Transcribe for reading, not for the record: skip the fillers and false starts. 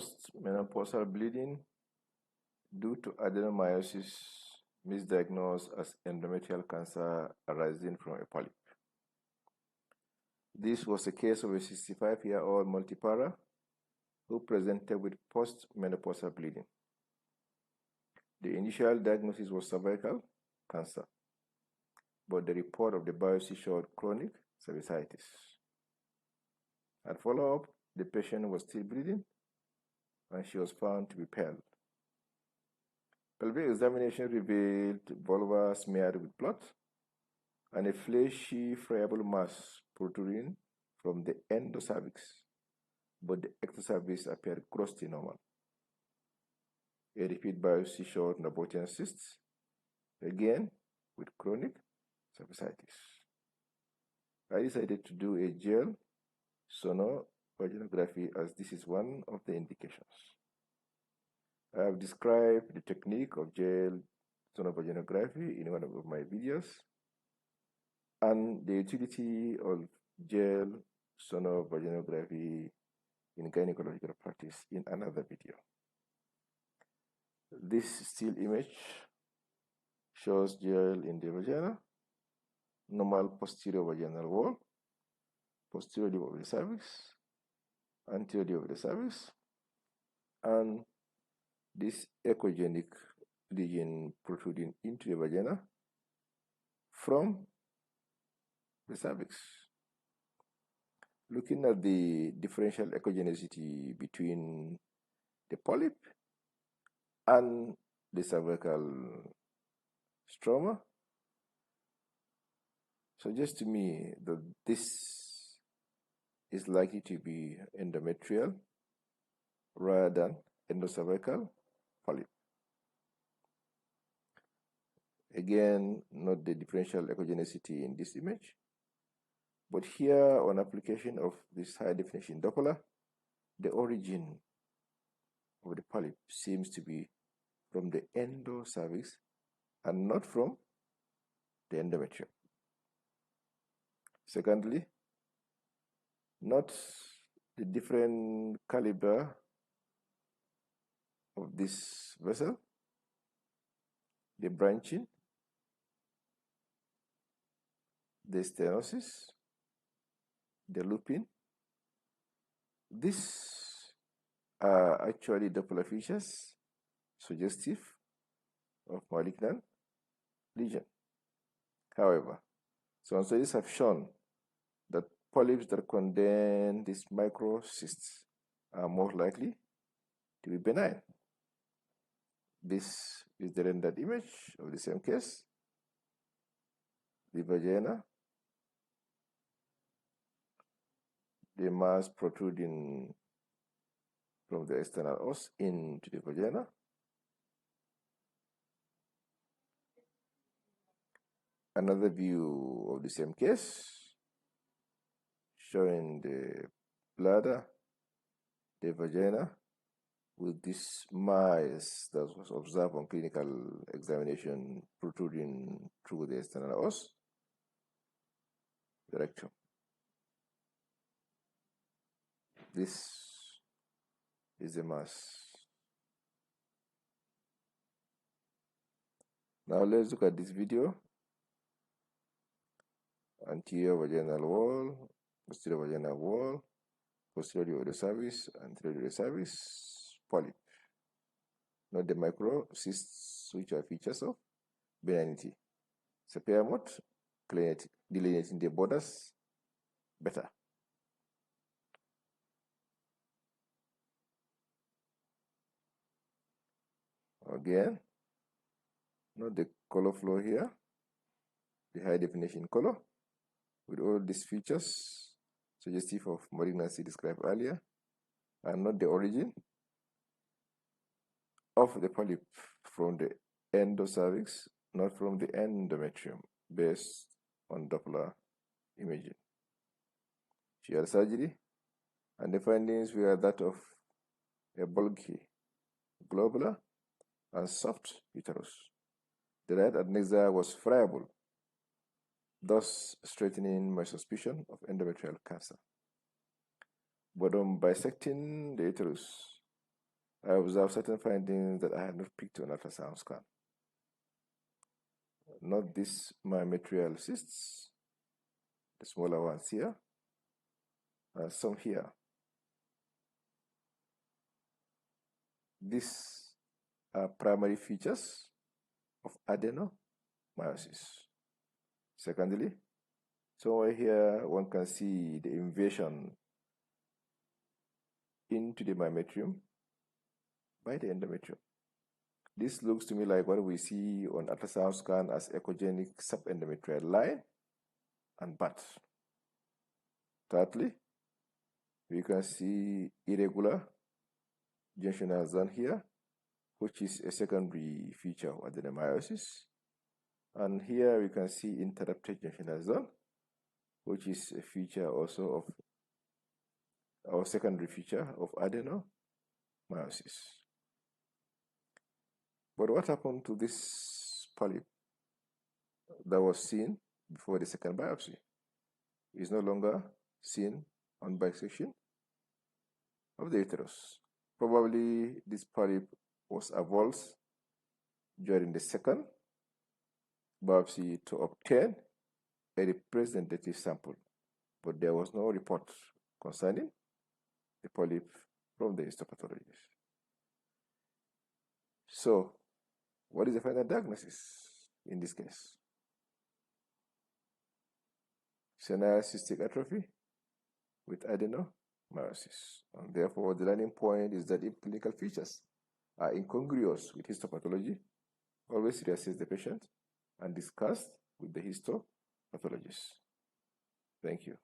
postmenopausal bleeding due to adenomyosis misdiagnosed as endometrial cancer arising from a polyp. This was a case of a 65-year-old multipara who presented with postmenopausal bleeding. The initial diagnosis was cervical cancer, but the report of the biopsy showed chronic cervicitis. At follow-up, the patient was still bleeding and she was found to be pale. Pelvic examination revealed vulva smeared with blood and a fleshy, friable mass protruding from the endocervix, but the ectocervix appeared grossly normal. A repeat biopsy showed Nabotian cysts, again with chronic cervicitis. I decided to do a gel sonovaginography as this is one of the indications. I have described the technique of gel sonovaginography in one of my videos and the utility of gel sonovaginography in gynecological practice in another video. This still image shows gel in the vagina, normal posterior vaginal wall, posterior lip of the cervix, anterior lip of the cervix, and this echogenic lesion protruding into the vagina from the cervix. Looking at the differential echogenicity between the polyp and the cervical stroma suggests to me that this is likely to be endometrial rather than endocervical polyp. Again, not the differential echogenicity in this image, but here on application of this high definition Doppler, the origin of the polyp seems to be from the endocervix and not from the endometrium. Secondly, note the different caliber of this vessel, the branching, the stenosis, the looping. These are actually Doppler features suggestive of malignant lesion. However, some studies have shown that polyps that contain these microcysts are more likely to be benign. This is the rendered image of the same case. The vagina, the mass protruding from the external os into the vagina. Another view of the same case, showing the bladder, the vagina, with this mass that was observed on clinical examination protruding through the external os, the rectum. This is the mass. Now let's look at this video. Anterior vaginal wall, posterior vaginal wall, posterior of the cervix, anterior of the cervix, polyp. Not the microcysts, which are features of benignity. Superior mode, delineating the borders better. Again, note the color flow here, the high definition color, with all these features suggestive of malignancy described earlier, and not the origin of the polyp from the endocervix, not from the endometrium, based on Doppler imaging. She had surgery, and the findings were that of a bulky, globular, and soft uterus. The right adnexa was friable, thus strengthening my suspicion of endometrial cancer. But on bisecting the uterus, I observed certain findings that I had not picked on ultrasound scan. Not these myometrial cysts, the smaller ones here, and some here. These are primary features of adenomyosis. Secondly, somewhere here one can see the invasion into the myometrium by the endometrium. This looks to me like what we see on ultrasound scan as echogenic subendometrial line and bud. Thirdly, we can see irregular junctional zone here, which is a secondary feature of adenomyosis. And here we can see interrupted junctional zone, which is a feature also of our secondary feature of adenomyosis. But what happened to this polyp that was seen before the second biopsy? Is no longer seen on bisection of the uterus. Probably this polyp was avulsed during the second biopsy to obtain a representative sample, but there was no report concerning the polyp from the histopathologist. So, what is the final diagnosis in this case? Senile cystic atrophy with adenomyosis. And therefore, the learning point is that if clinical features are incongruous with histopathology, always reassess the patient and discuss with the histopathologist. Thank you.